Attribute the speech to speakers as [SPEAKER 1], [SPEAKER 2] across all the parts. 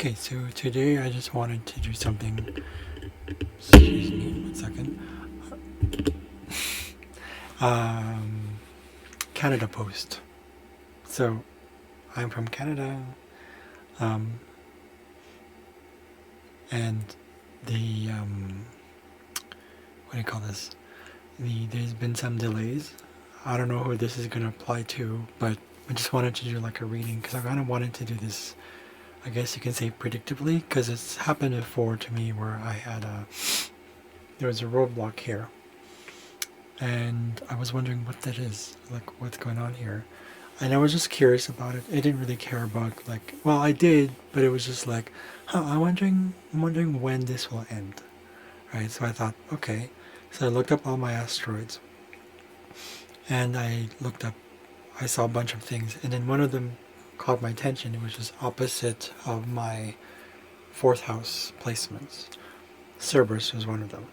[SPEAKER 1] Okay, so today I just wanted to do something. Excuse me, 1 second. Canada Post. So I'm from Canada, and the what do you call this? There's been some delays. I don't know who this is going to apply to, but I just wanted to do like a reading because I kind of wanted to do this. I guess you can say predictively, because it's happened before to me where I had there was a roadblock here, and I was wondering what that is, like what's going on here, and I was just curious about it. I didn't really care about, like, well, I did, but it was just like, I'm wondering when this will end, right? So I thought, okay, so I looked up all my asteroids, and I saw a bunch of things, and then one of them caught my attention. It was just opposite of my fourth house placements. Cerberus was one of them.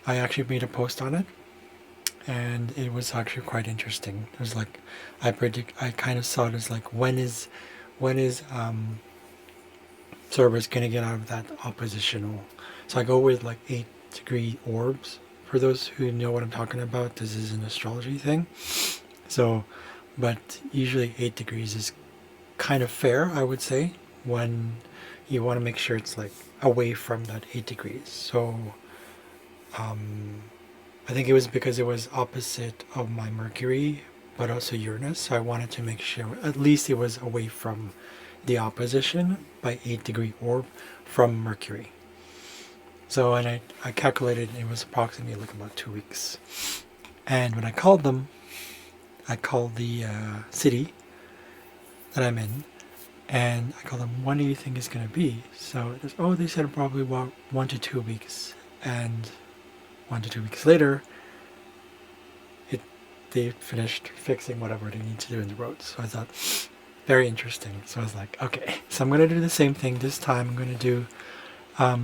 [SPEAKER 1] I actually made a post on it, and it was actually quite interesting. It was like, I kind of saw it as like, when is Cerberus going to get out of that oppositional? So I go with like 8-degree orbs. For those who know what I'm talking about, this is an astrology thing. So, but usually 8 degrees is kind of fair, I would say, when you want to make sure it's like away from that 8 degrees. So I think it was because it was opposite of my Mercury, but also Uranus, so I wanted to make sure at least it was away from the opposition by 8-degree orb from Mercury. So, and I calculated it was approximately like about 2 weeks. And when I called them, I called the city that I'm in, and I called them, when do you think it's going to be? So it was, they said probably 1 to 2 weeks. And 1 to 2 weeks later, they finished fixing whatever they need to do in the roads. So I thought, very interesting. So I was like, okay, so I'm going to do the same thing this time. I'm going to do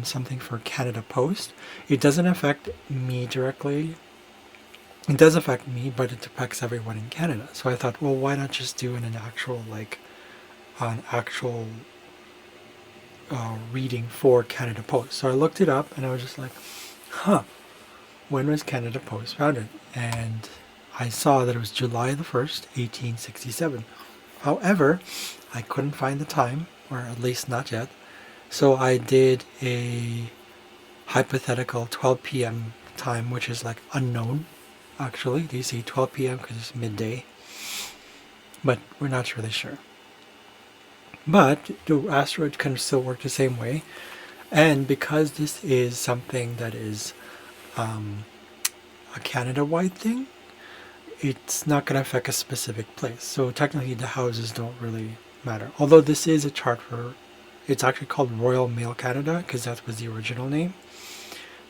[SPEAKER 1] something for Canada Post. It doesn't affect me directly. It does affect me, but it affects everyone in Canada. So I thought, well, why not just do an actual reading for Canada Post? So I looked it up, and I was just like, when was Canada Post founded? And I saw that it was July the 1st, 1867. However, I couldn't find the time, or at least not yet. So I did a hypothetical 12 p.m. time, which is like unknown, actually. They say 12 p.m. because it's midday, but we're not really sure. But the asteroids can still work the same way. And because this is something that is a Canada-wide thing, it's not going to affect a specific place. So technically the houses don't really matter. Although this is a chart for, it's actually called Royal Mail Canada, because that was the original name,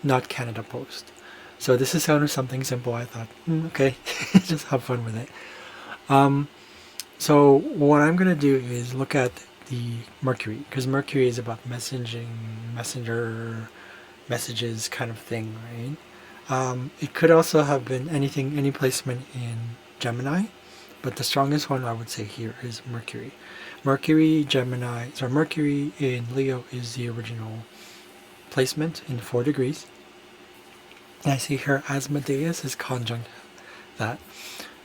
[SPEAKER 1] not Canada Post. So this is kind of something simple. I thought, okay, just have fun with it. So what I'm going to do is look at the Mercury, because Mercury is about messenger, messages kind of thing, right? It could also have been any placement in Gemini, but the strongest one I would say here is Mercury. Mercury in Leo is the original placement in 4 degrees. And I see here Asmodeus is conjunct that.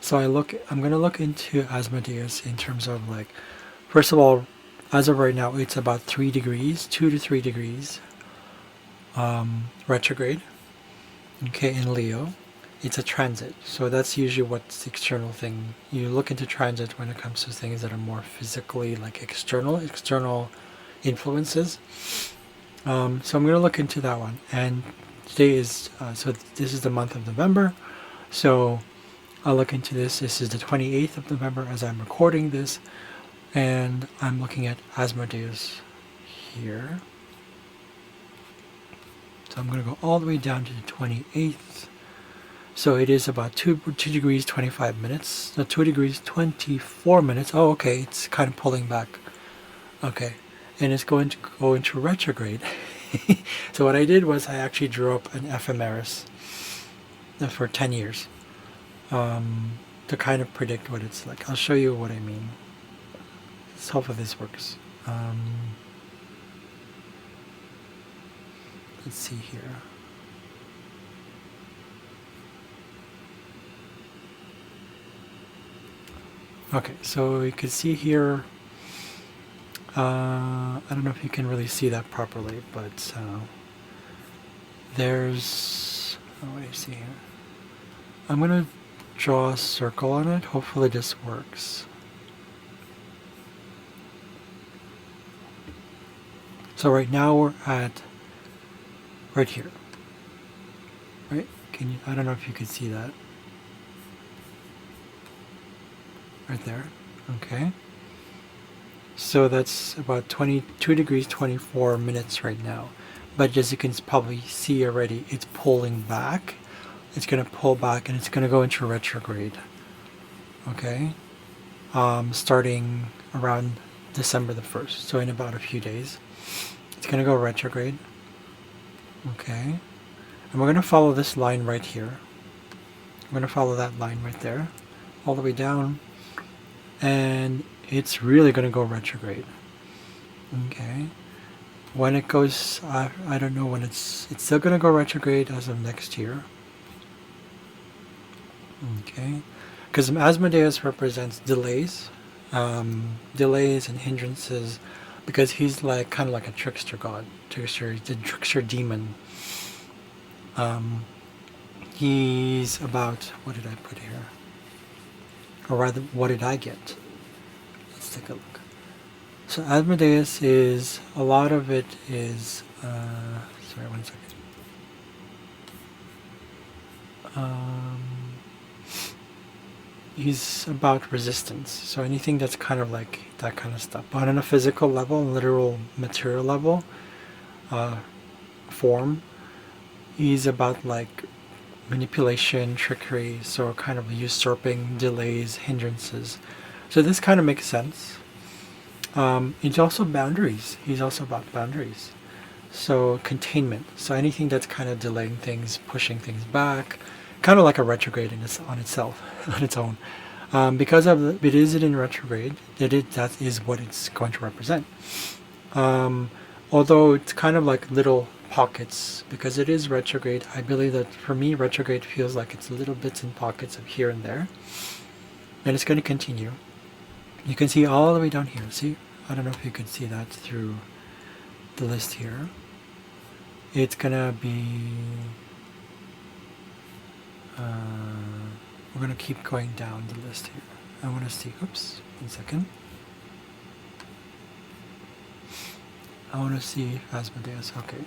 [SPEAKER 1] So I'm going to look into Asmodeus in terms of, like, first of all, as of right now, it's about 3 degrees, 2 to 3 degrees retrograde. Okay, in Leo, it's a transit. So that's usually what's the external thing. You look into transit when it comes to things that are more physically, like external influences. So I'm going to look into that one. And today is, so this is the month of November. So I'll look into this. This is the 28th of November as I'm recording this. And I'm looking at Asmodeus here. So I'm going to go all the way down to the 28th. So it is about 2 degrees 25 minutes. No, 2 degrees 24 minutes. Oh, okay. It's kind of pulling back. Okay. And it's going to go into retrograde. So what I did was I actually drew up an ephemeris for 10 years to kind of predict what it's like. I'll show you what I mean. Let's hope this works. let's see here. Okay, so you can see here, I don't know if you can really see that properly, but there's, what do you see here? I'm going to draw a circle on it. Hopefully this works. So right now we're at right here, right? Can you, I don't know if you can see that. Right there, okay. So that's about 22 degrees 24 minutes right now. But as you can probably see already, it's pulling back. It's going to pull back and it's going to go into retrograde. Okay, starting around December the 1st, so in about a few days. It's going to go retrograde. Okay, and we're going to follow this line right here. We're going to follow that line right there, all the way down. And it's really going to go retrograde. Okay, when it goes, I don't know when it's still going to go retrograde as of next year. Okay, because Asmodeus represents delays, delays and hindrances, because he's like kind of like a trickster god, trickster, the trickster demon. He's about, what did I put here? Or rather, what did I get? Let's take a look. So Asmodeus is, a lot of it is, sorry, one second. He's about resistance. So anything that's kind of like that kind of stuff. But on a physical level, literal material level, form, he's about like manipulation, trickery, so kind of usurping, delays, hindrances. So this kind of makes sense. It's also boundaries. He's also about boundaries. So containment. So anything that's kind of delaying things, pushing things back, kind of like a retrograde on itself, on its own. Because of it is in retrograde, that is what it's going to represent. Although it's kind of like little pockets, because it is retrograde. I believe that for me, retrograde feels like it's little bits and pockets of here and there, and it's going to continue. You can see all the way down here. See, I don't know if you can see that through the list here. It's gonna be we're gonna keep going down the list here. I want to see, oops, 1 second. I want to see Asmodeus. Okay,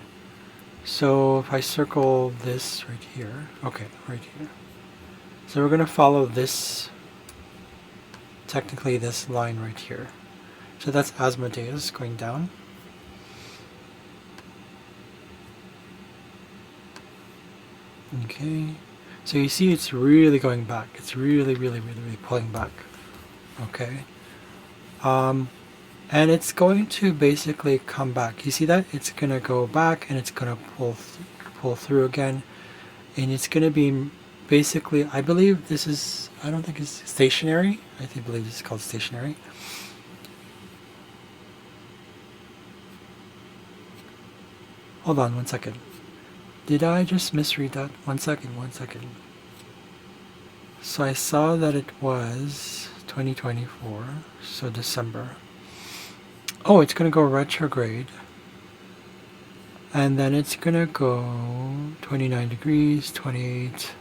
[SPEAKER 1] so if I circle this right here, okay, right here, so we're gonna follow this, technically this line right here. So that's Asmodeus going down. Okay, so you see it's really going back. It's really pulling back. Okay, and it's going to basically come back. You see that? It's going to go back and it's going to pull through again, and it's going to be basically, I believe this is, I don't think it's stationary. I believe this is called stationary. Hold on 1 second. Did I just misread that? 1 second, 1 second. So I saw that it was 2024, so December. Oh, it's going to go retrograde. And then it's going to go 29 degrees, 28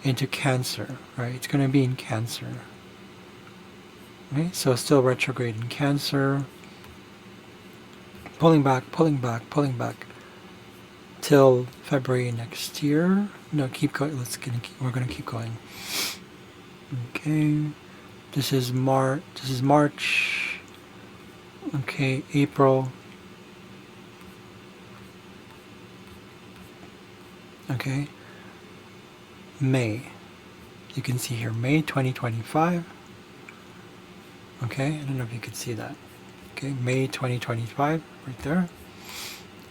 [SPEAKER 1] into Cancer, right? It's going to be in Cancer. Right? So still retrograde in Cancer. Pulling back till February next year. No, keep going. We're gonna keep going. Okay, this is March. Okay, April. Okay, May. You can see here May 2025. Okay, I don't know if you could see that. Okay, May 2025, right there.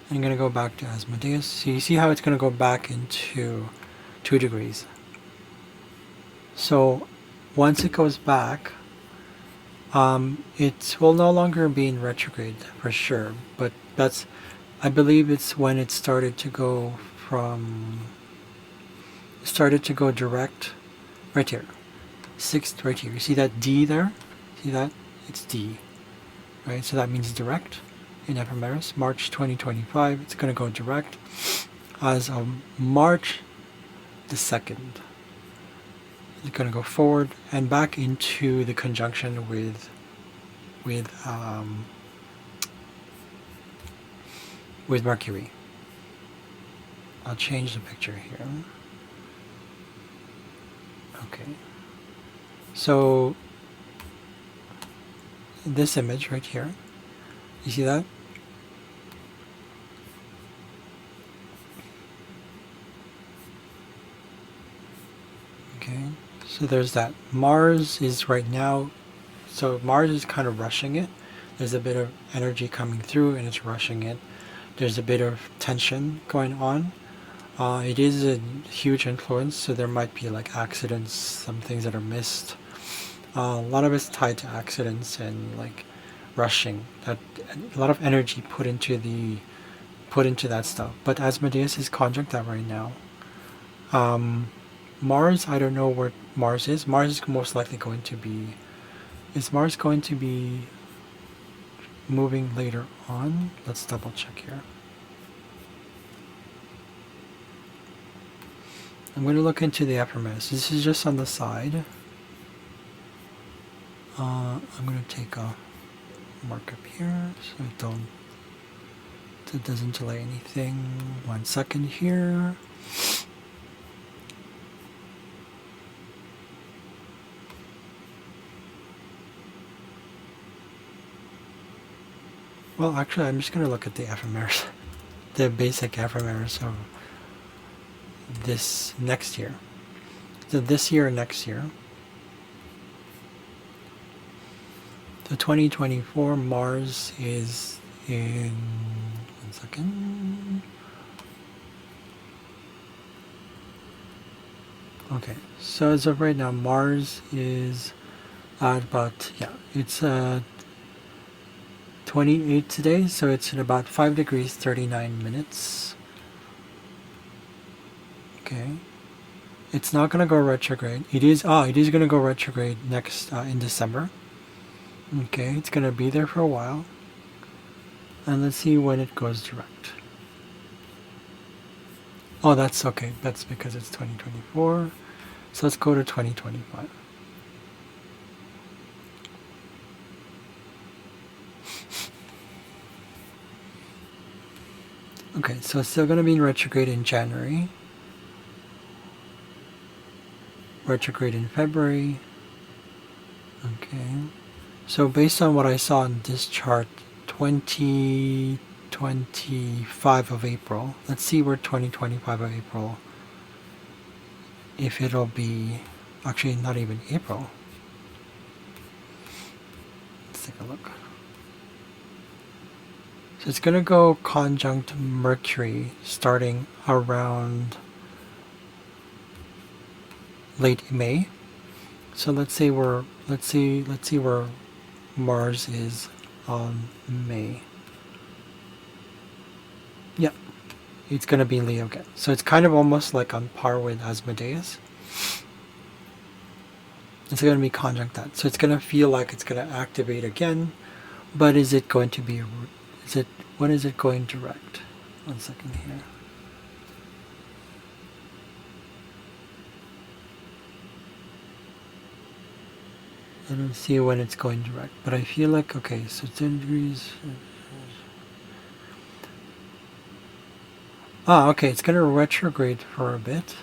[SPEAKER 1] I'm going to go back to Asmodeus. So you see how it's going to go back into 2 degrees. So once it goes back, it will no longer be in retrograde for sure. But that's I believe it's when it started to go direct right here. Sixth right here. You see that D there? See that? It's D. Right? So that means direct in ephemeris. March 2025. It's going to go direct as of March the 2nd. It's going to go forward and back into the conjunction with Mercury. I'll change the picture here. Okay. So this image right here, you see that? Okay. So there's that. Mars is right now, so Mars is kind of rushing it. There's a bit of energy coming through and it's rushing it. There's a bit of tension going on. It is a huge influence, so there might be like accidents, some things that are missed. A lot of it's tied to accidents and like rushing. That a lot of energy put into that stuff. But Asmodeus is conjunct that right now. Mars, I don't know where Mars is. Mars is most likely going to be. Is Mars going to be moving later on? Let's double check here. I'm going to look into the ephemeris. This is just on the side. I'm going to take a mark up here so it doesn't delay anything. 1 second here. Well, actually, I'm just going to look at the ephemeris, the basic ephemeris of this next year. So this year and next year. So 2024, Mars is in, 1 second. Okay, so as of right now, Mars is at about, it's 28 today, so it's at about 5 degrees 39 minutes. Okay, it's not going to go retrograde. It is going to go retrograde next in December. Okay, it's going to be there for a while. And let's see when it goes direct. Oh, that's okay. That's because it's 2024. So let's go to 2025. Okay, so it's still going to be in retrograde in January. Retrograde in February. Okay. So based on what I saw in this chart, 2025 of April. Let's see where 2025 of April, if it'll be, actually not even April. Let's take a look. So it's going to go conjunct Mercury starting around late May. So let's see where Mars is on May. Yeah, it's going to be Leo again. So it's kind of almost like on par with Asmodeus. It's going to be conjunct that. So it's going to feel like it's going to activate again. But is it going to be, when is it going direct? 1 second here. I don't see when it's going direct, but I feel like, okay, so 10 degrees. Okay, it's going to retrograde for a bit.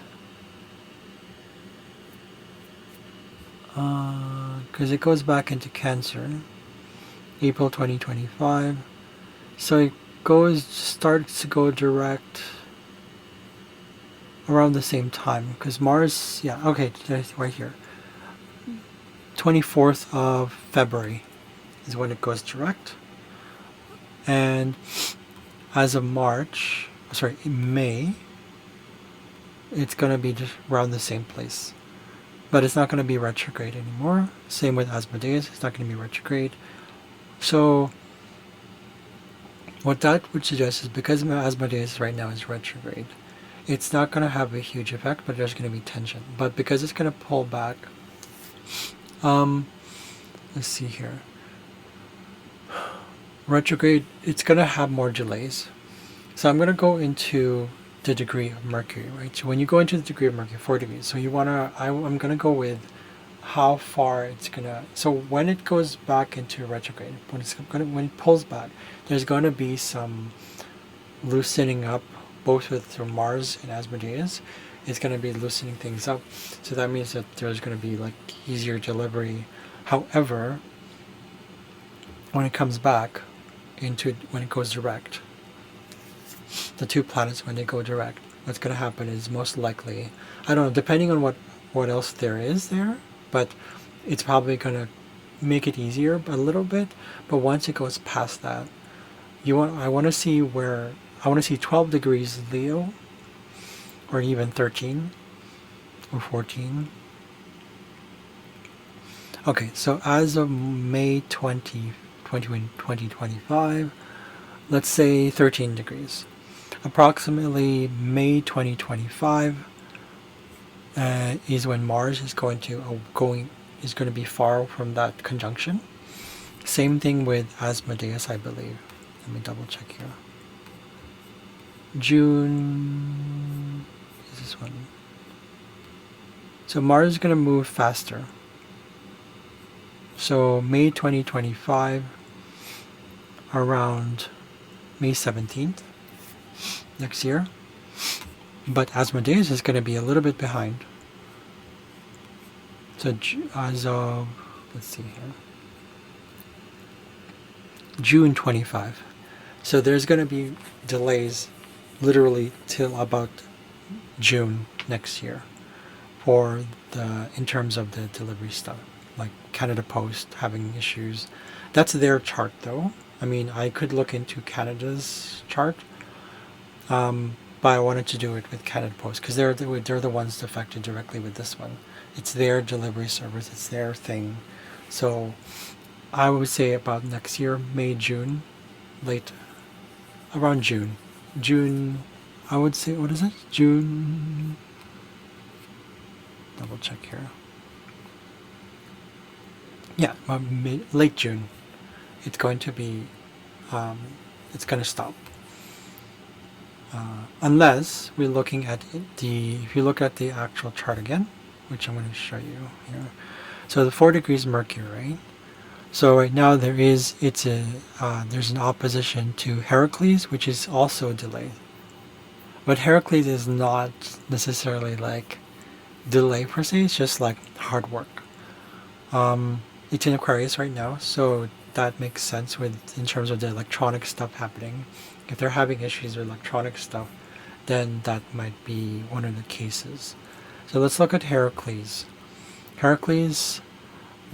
[SPEAKER 1] Because it goes back into Cancer, April 2025. So it starts to go direct around the same time, because Mars, okay, right here. 24th of February is when it goes direct. And as of May, it's going to be just around the same place. But it's not going to be retrograde anymore. Same with Asmodeus, it's not going to be retrograde. So What that would suggest is because Asmodeus right now is retrograde, it's not going to have a huge effect, but there's going to be tension. But because it's going to pull back, let's see here. Retrograde, it's going to have more delays. So I'm going to go into the degree of Mercury, right? So when you go into the degree of Mercury, 4 degrees. So you want to, I'm going to go with how far it's going to, so when it goes back into retrograde, when it pulls back, there's going to be some loosening up, both with Mars and Asmodeus. It's going to be loosening things up. So that means that there's going to be like easier delivery. However, when it comes back into, when it goes direct, the two planets, when they go direct, what's going to happen is most likely, I don't know, depending on what else there is there, but it's probably going to make it easier a little bit. But once it goes past that, I want to see 12 degrees Leo, or even 13 or 14. Okay, so as of May 2025, let's say 13 degrees. Approximately May 2025 is when Mars is going to be far from that conjunction. Same thing with Asmodeus, I believe. Let me double check here. June is this one. So Mars is going to move faster. So May 2025, around May 17th next year. But Asmodeus is going to be a little bit behind. So as of, let's see here, June 25. So there's going to be delays literally till about June next year in terms of the delivery stuff, like Canada Post having issues. That's their chart though. I mean, I could look into Canada's chart, but I wanted to do it with Canada Post because they're the ones affected directly with this one. It's their delivery service, it's their thing. So I would say about next year, May, June, around June, I would say, what is it? June, double check here. Yeah, late June. It's going to be, it's going to stop. Unless we're looking at if you look at the actual chart again, which I'm going to show you here. So the 4 degrees Mercury, right? So right now there's an opposition to Heracles, which is also delayed. But Heracles is not necessarily like delay per se, it's just like hard work. It's in Aquarius right now, so that makes sense in terms of the electronic stuff happening. If they're having issues with electronic stuff, then that might be one of the cases. So let's look at Heracles. Heracles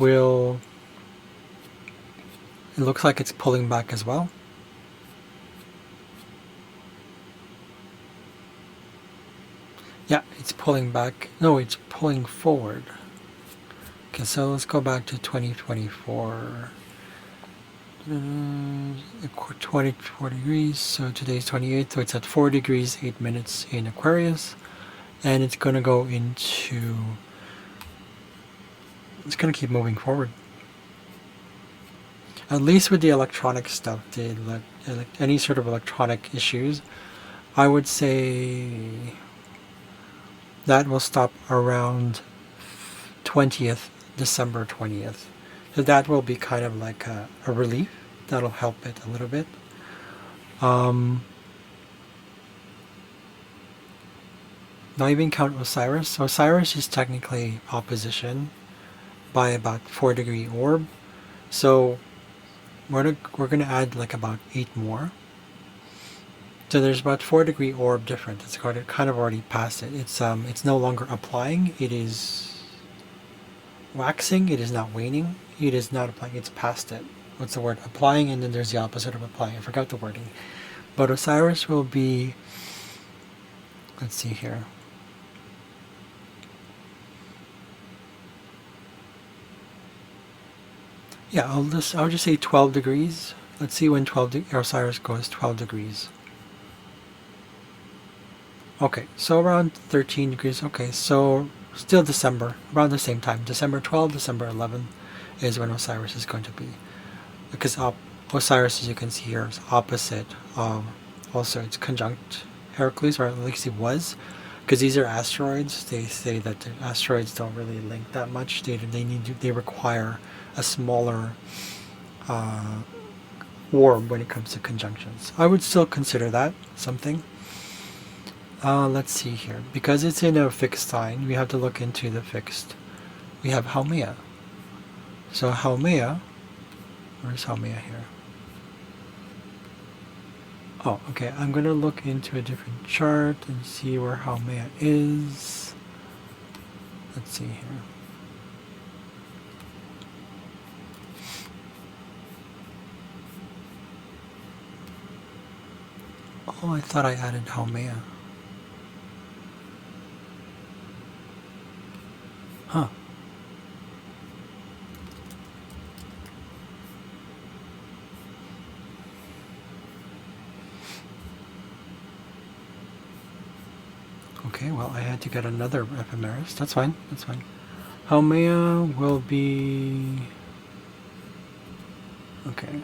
[SPEAKER 1] it looks like it's pulling back as well. Yeah, it's pulling back. No, it's pulling forward. Okay, so let's go back to 2024. 24 degrees, so today's 28th, so it's at 4 degrees 8 minutes in Aquarius, and it's going to go into, it's going to keep moving forward. At least with the electronic stuff, any sort of electronic issues, I would say that will stop around 20th, December 20th. So that will be kind of like a relief. That'll help it a little bit. Not even count Osiris. Osiris is technically opposition by about 4 degree orb. So we're gonna add like about 8 more. So there's about 4 degree orb difference. It's kind of already past it. It's no longer applying. It is waxing. It is not waning. It is not applying. It's past it. What's the word? Applying, and then there's the opposite of applying. I forgot the wording. But Osiris will be, let's see here. Yeah, I'll just say 12 degrees Let's see when Osiris goes 12 degrees. Okay, so around 13 degrees. Okay, so still December, around the same time. December 12th, December 11th is when Osiris is going to be. Because Osiris, as you can see here, is opposite of, also it's conjunct Heracles, or at least it was. Because these are asteroids. They say that the asteroids don't really link that much. They require a smaller orb when it comes to conjunctions. I would still consider that something. Let's see here. Because it's in a fixed sign, we have to look into the fixed. We have Haumea. So Haumea, where's Haumea here? Oh, okay. I'm going to look into a different chart and see where Haumea is. Let's see here. Oh, I thought I added Haumea. Huh. Okay, well, I had to get another ephemeris. That's fine. That's fine. Haumea will be... Okay.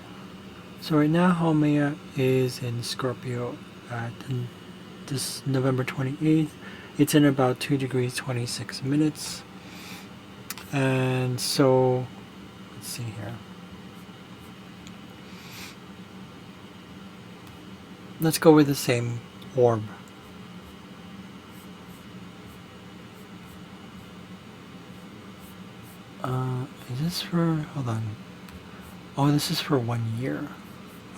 [SPEAKER 1] So right now, Haumea is in Scorpio at this November 28th. It's in about 2 degrees 26 minutes. And so, let's see here. Let's go with the same orb. Is this for, hold on. Oh, this is for 1 year.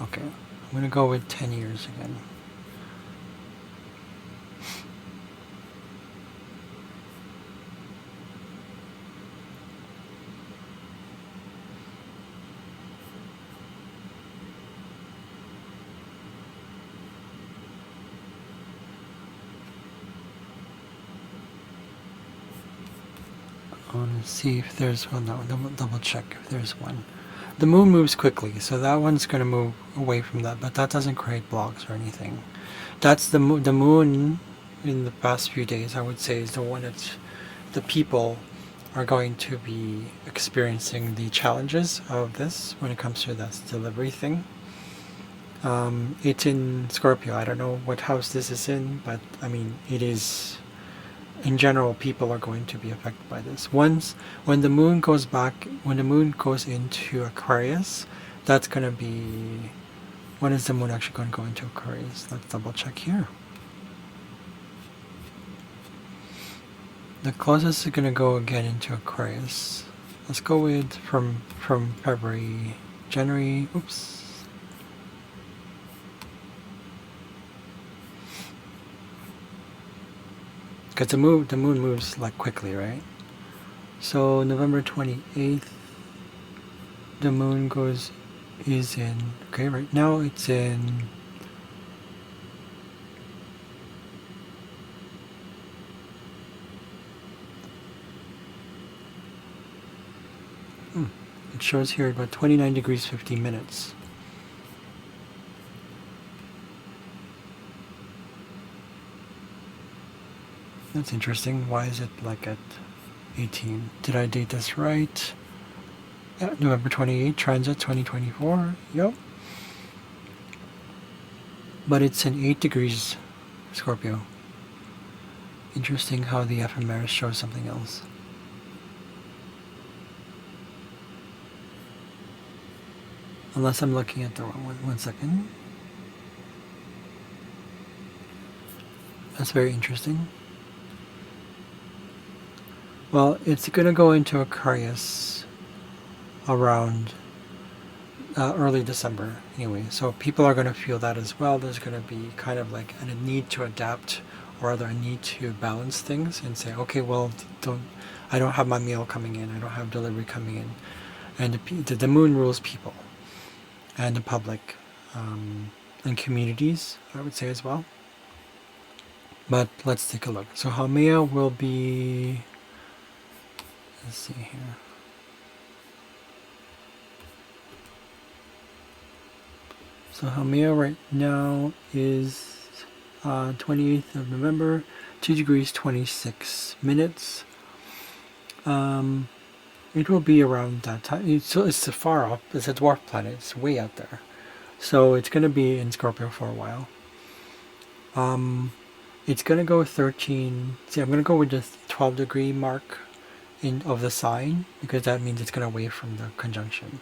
[SPEAKER 1] Okay, I'm going to go with 10 years again. I want to see if there's one. No, double check if there's one. The moon moves quickly, so that one's going to move away from that, but that doesn't create blocks or anything. That's the moon in the past few days, I would say, is the one that the people are going to be experiencing the challenges of this when it comes to that delivery thing. It's in Scorpio. I don't know what house this is in, but I mean, it is... In general, people are going to be affected by this. When the moon goes into Aquarius, that's going to be... When is the moon actually going to go into Aquarius? Let's double check here. The closest is going to go again into Aquarius. Let's go with from February, January, oops. Because the moon moves like quickly, right? So November 28th, the moon is in, okay, right now it's in, it shows here about 29 degrees 50 minutes. That's interesting. Why is it like at 18? Did I date this right? Yeah, November 28, transit 2024. Yep. But it's in 8 degrees Scorpio. Interesting how the ephemeris shows something else. Unless I'm looking at the wrong one. 1 second. That's very interesting. Well, it's going to go into Aquarius around early December anyway. So people are going to feel that as well. There's going to be kind of like a need to adapt, or rather a need to balance things and say, okay, well, I don't have my meal coming in. I don't have delivery coming in. And the moon rules people and the public and communities, I would say as well. But let's take a look. So Haumea will be... Let's see here. So Haumea right now is 28th of November, 2 degrees 26 minutes. It will be around that time. It's far off. It's a dwarf planet. It's way out there. So it's going to be in Scorpio for a while. It's going to go 13. See, I'm going to go with the 12 degree mark of the sign, because that means it's going to away from the conjunction.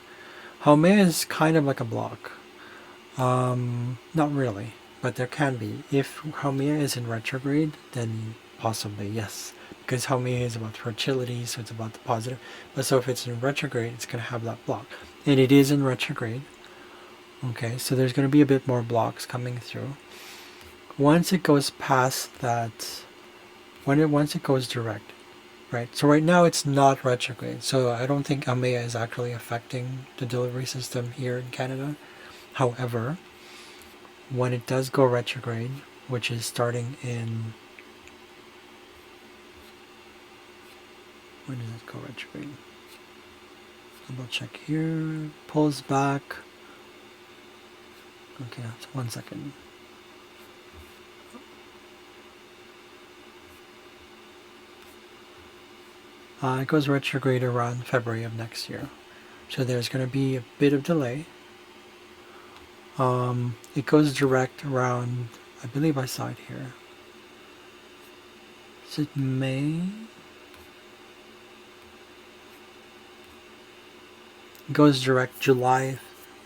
[SPEAKER 1] Haumea is kind of like a block. Not really, but there can be. If Haumea is in retrograde, then possibly yes, because Haumea is about fertility, so it's about the positive. But so if it's in retrograde, it's going to have that block, and it is in retrograde. Okay, so there's going to be a bit more blocks coming through. Once it goes past that, once it goes direct, right? So right now it's not retrograde, so I don't think Haumea is actually affecting the delivery system here in Canada. However, when it does go retrograde, which is starting in, when does it go retrograde? Double check here, pulls back. Okay, 1 second. It goes retrograde around February of next year. So there's going to be a bit of delay. It goes direct around, I believe I saw it here. Is it May? It goes direct July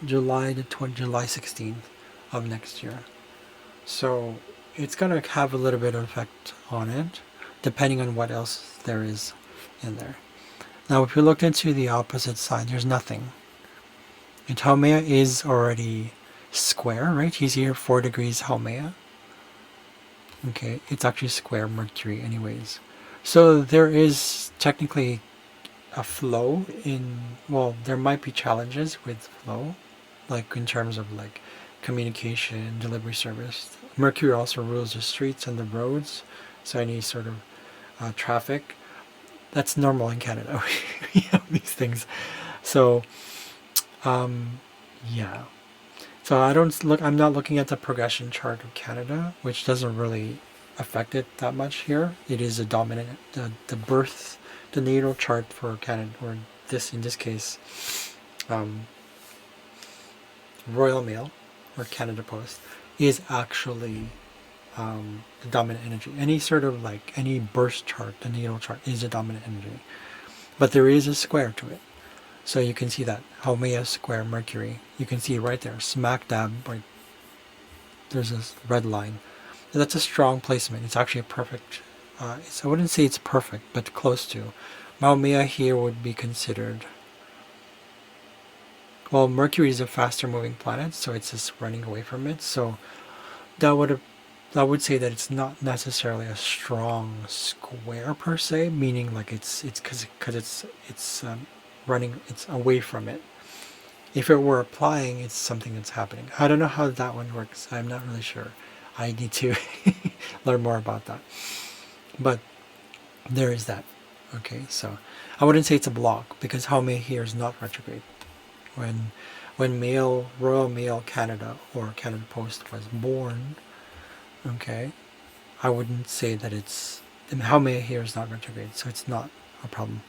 [SPEAKER 1] 16th of next year. So it's going to have a little bit of effect on it, depending on what else there is in there. Now, if you look into the opposite side, there's nothing. And Haumea is already square, right? He's here 4 degrees Haumea. Okay, it's actually square Mercury anyways. So there is technically a flow in, well, there might be challenges with flow, like in terms of like communication, delivery service. Mercury also rules the streets and the roads, so any sort of traffic. That's normal in Canada. We have these things. So, yeah. So I'm not looking at the progression chart of Canada, which doesn't really affect it that much here. It is a dominant, the natal chart for Canada, or in this case, Royal Mail, or Canada Post, is actually the dominant energy. Any sort of like, any burst chart, the natal chart is a dominant energy. But there is a square to it. So you can see that, Haumea square Mercury. You can see right there, smack dab, right, there's this red line. That's a strong placement. It's actually a perfect, I wouldn't say it's perfect, but close to. Haumea here would be considered, well, Mercury is a faster moving planet, so it's just running away from it. So that would say that it's not necessarily a strong square per se, meaning like it's because it's running, it's away from it. If it were applying, it's something that's happening. I don't know how that one works. I'm not really sure. I need to learn more about that. But there is that. Okay, so I wouldn't say it's a block, because Haumea here is not retrograde. When Royal Mail Canada or Canada Post was born, okay, I wouldn't say that it's, Haumea here is not retrograde, so it's not a problem.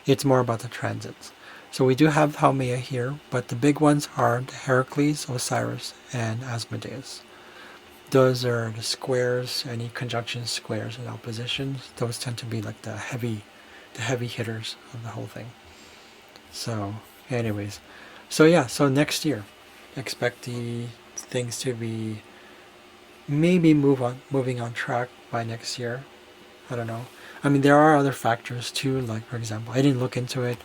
[SPEAKER 1] It's more about the transits. So we do have Haumea here, but the big ones are the Heracles, Osiris, and Asmodeus. Those are the squares, any conjunction squares and oppositions. Those tend to be like the heavy hitters of the whole thing. So anyways, so yeah, so next year, expect the things to be maybe moving on track by next year. I don't know. I mean, there are other factors too, like for example, I didn't look into it.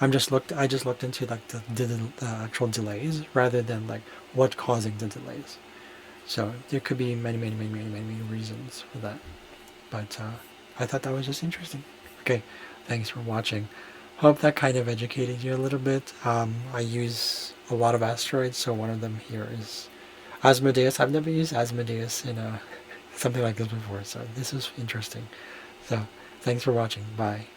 [SPEAKER 1] I just looked into like the actual delays rather than like what causing the delays. So there could be many reasons for that. But I thought that was just interesting. Okay, thanks for watching. Hope that kind of educated you a little bit. I use a lot of asteroids, so one of them here is Asmodeus. I've never used Asmodeus in something like this before, so this is interesting. So thanks for watching. Bye.